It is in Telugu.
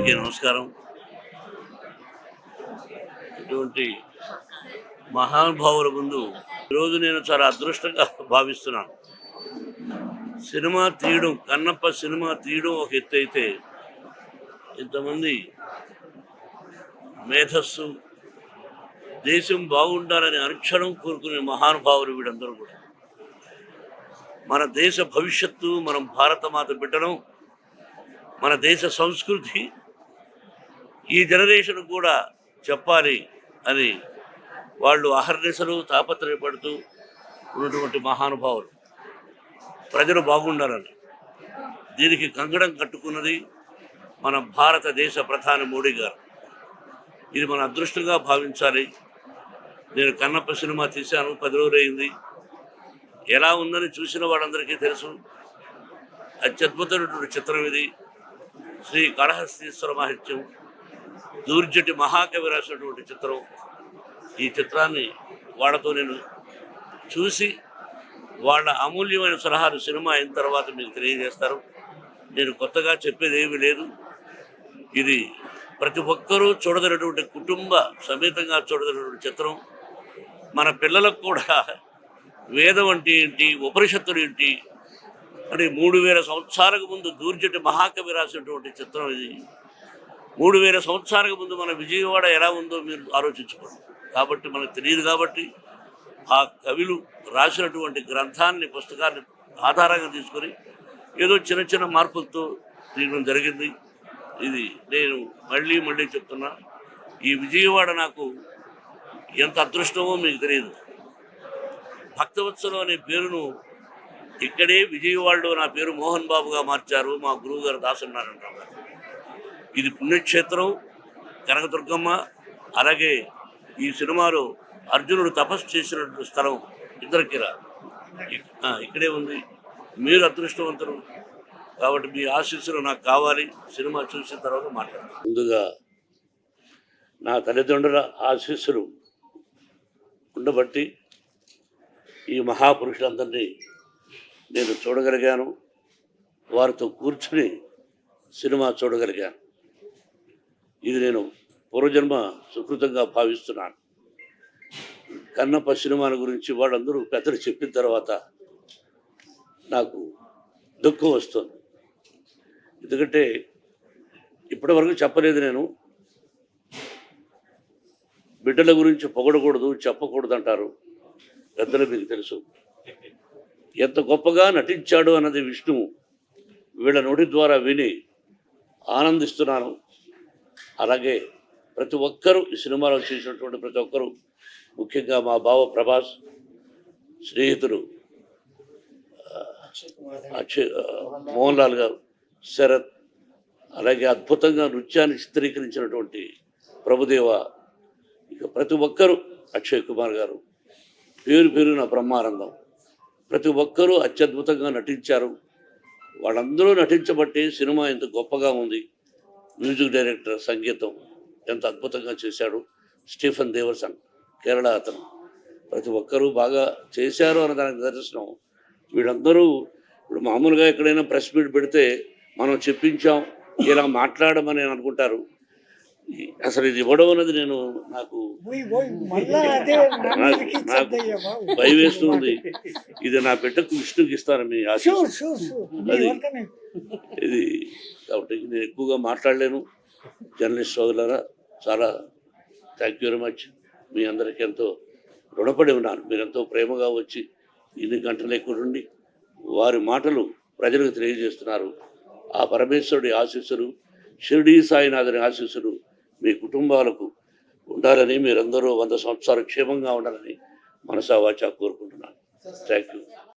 నమస్కారం. ఇటువంటి మహానుభావుల ముందు ఈరోజు నేను చాలా అదృష్టంగా భావిస్తున్నాను. సినిమా తీయడం, కన్నప్ప సినిమా తీయడం ఒక ఎత్తు అయితే, ఇంతమంది మేధస్సు, దేశం బాగుండాలని అనుక్షణం కోరుకునే మహానుభావులు వీడందరూ కూడా. మన దేశ భవిష్యత్తు, మనం భారతమాత బిడ్డడం, మన దేశ సంస్కృతి ఈ జనరేషన్ కూడా చెప్పాలి అని వాళ్ళు అహర్నిశలు తాపత్రయపడుతూ ఉన్నటువంటి మహానుభావులు. ప్రజలు బాగుండాలని దీనికి కంకణం కట్టుకున్నది మన భారతదేశ ప్రధాని మోడీ గారు. ఇది మన అదృష్టంగా భావించాలి. నేను కన్నప్ప సినిమా తీశాను, 10 రోజులు అయింది. ఎలా ఉందని చూసిన వాళ్ళందరికీ తెలుసు. అత్యద్భుతమైనటువంటి చిత్రం ఇది. శ్రీ కాళహస్తీశ్వర మహత్యం, దూర్జటి మహాకవి రాసినటువంటి చిత్రం. ఈ చిత్రాన్ని వాళ్ళతో నేను చూసి వాళ్ళ అమూల్యమైన సలహాలు సినిమా అయిన తర్వాత మీకు తెలియజేస్తారు. నేను కొత్తగా చెప్పేది ఏమీ లేదు. ఇది ప్రతి ఒక్కరూ చూడదగినటువంటి, కుటుంబ సమేతంగా చూడదగినటువంటి చిత్రం. మన పిల్లలకు కూడా వేదం అంటే ఏంటి, ఉపనిషత్తులు ఏంటి అని 3000 సంవత్సరాలకు ముందు దూర్జటి మహాకవి రాసినటువంటి చిత్రం ఇది. 3000 సంవత్సరాలకు ముందు మన విజయవాడ ఎలా ఉందో మీరు ఆలోచించుకోండి. కాబట్టి మనకు తెలియదు. కాబట్టి ఆ కవులు రాసినటువంటి గ్రంథాన్ని, పుస్తకాన్ని ఆధారంగా తీసుకొని ఏదో చిన్న చిన్న మార్పులతో తీయడం జరిగింది. ఇది నేను మళ్ళీ చెప్తున్నా, ఈ విజయవాడ నాకు ఎంత అదృష్టమో మీకు తెలియదు. భక్తవత్సలం అనే పేరును ఇక్కడే విజయవాడలో నా పేరు మోహన్ బాబుగా మార్చారు మా గురువు గారు దాసనారాయణరావు గారు. ఇది పుణ్యక్షేత్రం, కనకదుర్గమ్మ. అలాగే ఈ సినిమాలో అర్జునుడు తపస్సు చేసినటువంటి స్థలం ఇంద్రకిల ఇక్కడే ఉంది. మీరు అదృష్టవంతులు కాబట్టి మీ ఆశీస్సులు నాకు కావాలి. సినిమా చూసిన తర్వాత మాట్లాడతాను. ముందుగా నా తల్లిదండ్రుల ఆశీస్సులు ఉండబట్టి ఈ మహాపురుషులందరినీ నేను చూడగలిగాను. వారితో కూర్చుని సినిమా చూడగలిగాను. ఇది నేను పూర్వజన్మ సుకృతంగా భావిస్తున్నాను. కన్నప్ప సినిమాల గురించి వాళ్ళందరూ పెద్దలు చెప్పిన తర్వాత నాకు దుఃఖం వస్తుంది. ఎందుకంటే ఇప్పటివరకు చెప్పలేదు. నేను బిడ్డల గురించి పొగడకూడదు, చెప్పకూడదు అంటారు పెద్దలు, మీకు తెలుసు. ఎంత గొప్పగా నటించాడు అన్నది విష్ణువు వీళ్ళ నోటి ద్వారా విని ఆనందిస్తున్నాను. అలాగే ప్రతి ఒక్కరూ ఈ సినిమాలో చేసినటువంటి ప్రతి ఒక్కరూ, ముఖ్యంగా మా బావ ప్రభాస్, స్నేహితులు మోహన్ లాల్ గారు, శరత్, అలాగే అద్భుతంగా నృత్యాన్ని చిత్రీకరించినటువంటి ప్రభుదేవ, ఇక ప్రతి ఒక్కరూ, అక్షయ్ కుమార్ గారు, పేరు నా బ్రహ్మానందం, ప్రతి ఒక్కరూ అత్యద్భుతంగా నటించారు. వాళ్ళందరూ నటించబట్టి సినిమా ఎంత గొప్పగా ఉంది. మ్యూజిక్ డైరెక్టర్ సంగీతం ఎంత అద్భుతంగా చేశాడు. స్టీఫెన్ దేవర్సన్, కేరళ అతను. ప్రతి ఒక్కరూ బాగా చేశారు అన్న దానికి నిదర్శనం. వీళ్ళందరూ ఇప్పుడు మామూలుగా ఎక్కడైనా ప్రెస్ మీట్ పెడితే మనం చెప్పించాం, ఇలా మాట్లాడమని అనుకుంటారు. అసలు ఇది ఇవ్వడం అన్నది నాకు భయం వేస్తుంది. ఇది నా బిడ్డకు విష్ణుకి ఇస్తాను మీ ఆశ. అది ఇది కాబట్టి నేను ఎక్కువగా మాట్లాడలేను. జర్నలిస్ట్ సోదరులారా, చాలా థ్యాంక్ యూ వెరీ మచ్. మీ అందరికీ ఎంతో రుణపడి ఉన్నాను. మీరెంతో ప్రేమగా వచ్చి ఇన్ని గంటలు ఎక్కువ ఉండి వారి మాటలు ప్రజలకు తెలియజేస్తున్నారు. ఆ పరమేశ్వరుడి ఆశీస్సులు, షిరిడీ సాయినాథుని ఆశీస్సులు మీ కుటుంబాలకు ఉండాలని, మీరందరూ 100 సంవత్సరాలు క్షేమంగా ఉండాలని మనసా వాచా కోరుకుంటున్నాను. Thank you.